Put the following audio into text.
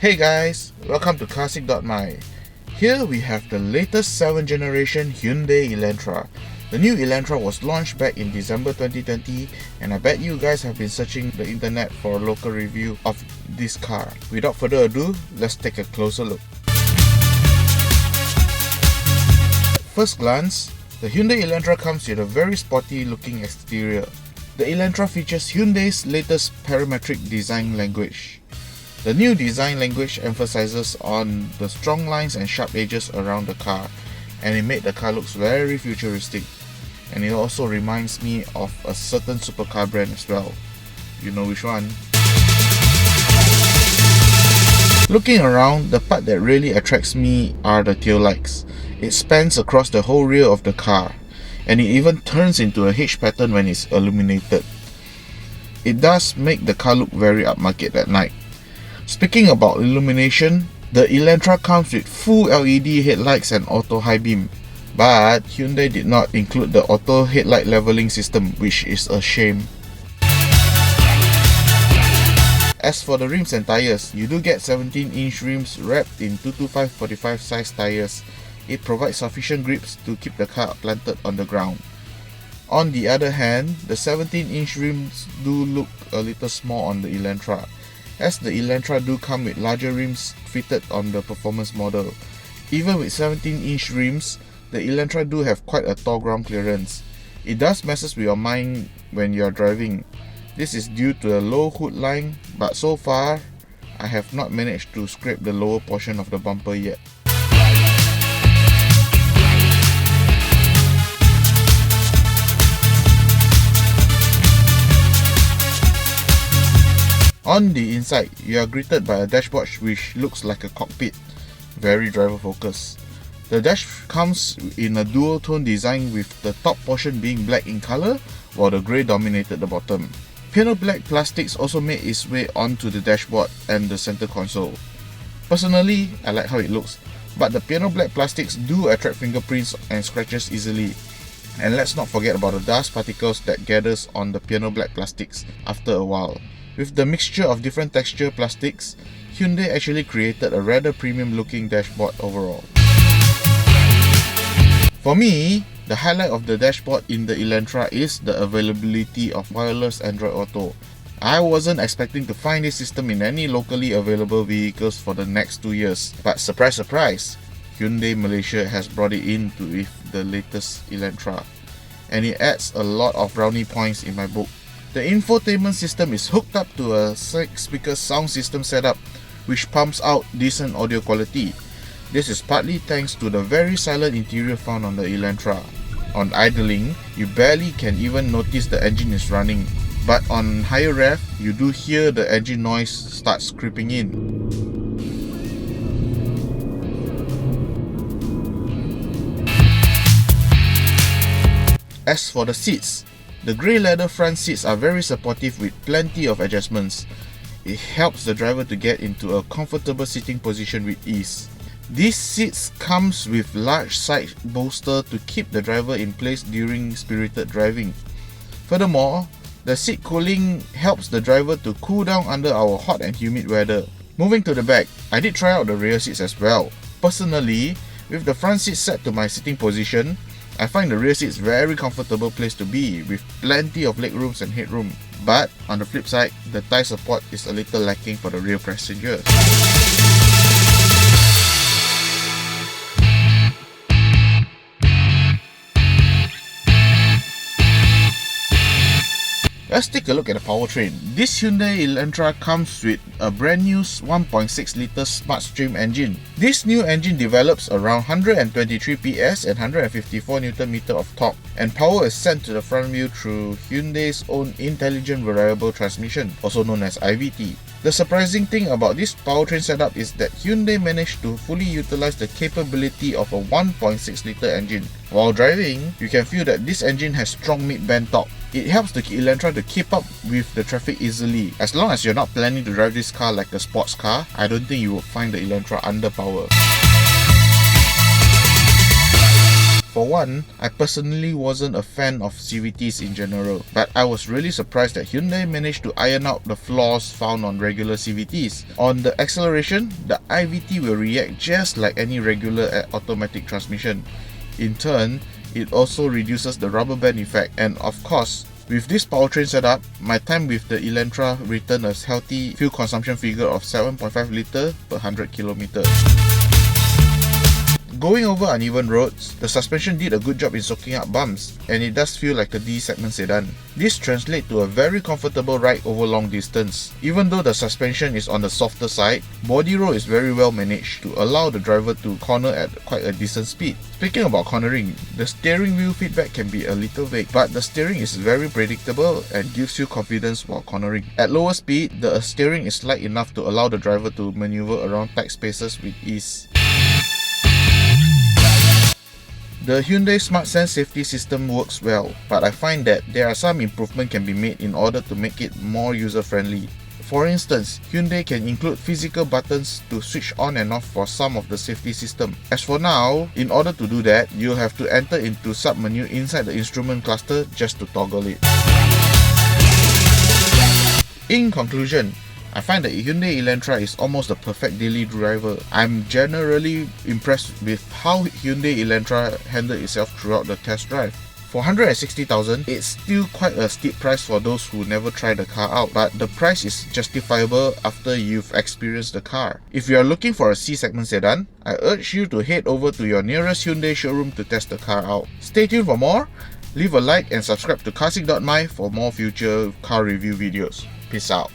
Hey guys, welcome to carsick.my. Here we have the latest 7th generation Hyundai Elantra. The new Elantra was launched back in December 2020 and I bet you guys have been searching the internet for a local review of this car. Without further ado, let's take a closer look. First glance, the Hyundai Elantra comes with a very sporty looking exterior. The Elantra features Hyundai's latest parametric design language. The new design language emphasizes on the strong lines and sharp edges around the car, and it made the car looks very futuristic. And it also reminds me of a certain supercar brand as well. You know which one? Looking around, the part that really attracts me are the tail lights. It spans across the whole rear of the car, and it even turns into a H pattern when it's illuminated. It does make the car look very upmarket at night. Speaking about illumination, the Elantra comes with full LED headlights and auto high beam, but Hyundai did not include the auto headlight leveling system, which is a shame. As for the rims and tires, you do get 17-inch rims wrapped in 225/45 size tires. It provides sufficient grips to keep the car planted on the ground. On the other hand, the 17-inch rims do look a little small on the Elantra, as the Elantra do come with larger rims fitted on the performance model. Even with 17-inch rims, the Elantra do have quite a tall ground clearance. It does messes with your mind when you are driving. This is due to the low hood line, but so far, I have not managed to scrape the lower portion of the bumper yet. On the inside, you are greeted by a dashboard which looks like a cockpit, very driver focused. The dash comes in a dual tone design with the top portion being black in color while the grey dominated the bottom. Piano black plastics also made its way onto the dashboard and the center console. Personally, I like how it looks, but the piano black plastics do attract fingerprints and scratches easily. And let's not forget about the dust particles that gathers on the piano black plastics after a while. With the mixture of different texture plastics, Hyundai actually created a rather premium looking dashboard overall. For me, the highlight of the dashboard in the Elantra is the availability of wireless Android Auto. I wasn't expecting to find this system in any locally available vehicles for the next 2 years, but surprise surprise, Hyundai Malaysia has brought it in with the latest Elantra, and it adds a lot of brownie points in my book. The infotainment system is hooked up to a 6-speaker sound system setup, which pumps out decent audio quality. This is partly thanks to the very silent interior found on the Elantra. On idling, you barely can even notice the engine is running, but on higher rev, you do hear the engine noise starts creeping in. As for the seats, the grey leather front seats are very supportive with plenty of adjustments. It helps the driver to get into a comfortable sitting position with ease. These seats comes with large side bolster to keep the driver in place during spirited driving. Furthermore, the seat cooling helps the driver to cool down under our hot and humid weather. Moving to the back, I did try out the rear seats as well. Personally, with the front seat set to my sitting position, I find the rear seats very comfortable place to be with plenty of legrooms and headroom. But on the flip side, the thigh support is a little lacking for the rear passengers. Let's take a look at the powertrain. This Hyundai Elantra comes with a brand new 1.6 litre Smart-Stream engine. This new engine develops around 123 PS and 154 Nm of torque, and power is sent to the front wheel through Hyundai's own Intelligent Variable Transmission, also known as IVT. The surprising thing about this powertrain setup is that Hyundai managed to fully utilize the capability of a 1.6 litre engine. While driving, you can feel that this engine has strong mid-band torque. It helps the Elantra to keep up with the traffic easily. As long as you're not planning to drive this car like a sports car, I don't think you will find the Elantra underpowered. For one, I personally wasn't a fan of CVTs in general, but I was really surprised that Hyundai managed to iron out the flaws found on regular CVTs. On the acceleration, the IVT will react just like any regular automatic transmission. In turn, it also reduces the rubber band effect, and of course, with this powertrain setup, my time with the Elantra returned a healthy fuel consumption figure of 7.5 litre per 100 km. Going over uneven roads, the suspension did a good job in soaking up bumps, and it does feel like a D-segment sedan. This translates to a very comfortable ride over long distance. Even though the suspension is on the softer side, body roll is very well managed to allow the driver to corner at quite a decent speed. Speaking about cornering, the steering wheel feedback can be a little vague, but the steering is very predictable and gives you confidence while cornering. At lower speed, the steering is light enough to allow the driver to maneuver around tight spaces with ease. The Hyundai Smart Sense safety system works well, but I find that there are some improvement can be made in order to make it more user-friendly. For instance, Hyundai can include physical buttons to switch on and off for some of the safety system. As for now, in order to do that, you'll have to enter into sub-menu inside the instrument cluster just to toggle it. In conclusion, I find that Hyundai Elantra is almost a perfect daily driver. I'm generally impressed with how Hyundai Elantra handled itself throughout the test drive. For 160,000, it's still quite a steep price for those who never tried the car out, but the price is justifiable after you've experienced the car. If you are looking for a C-segment sedan, I urge you to head over to your nearest Hyundai showroom to test the car out. Stay tuned for more, leave a like and subscribe to carsick.my for more future car review videos. Peace out.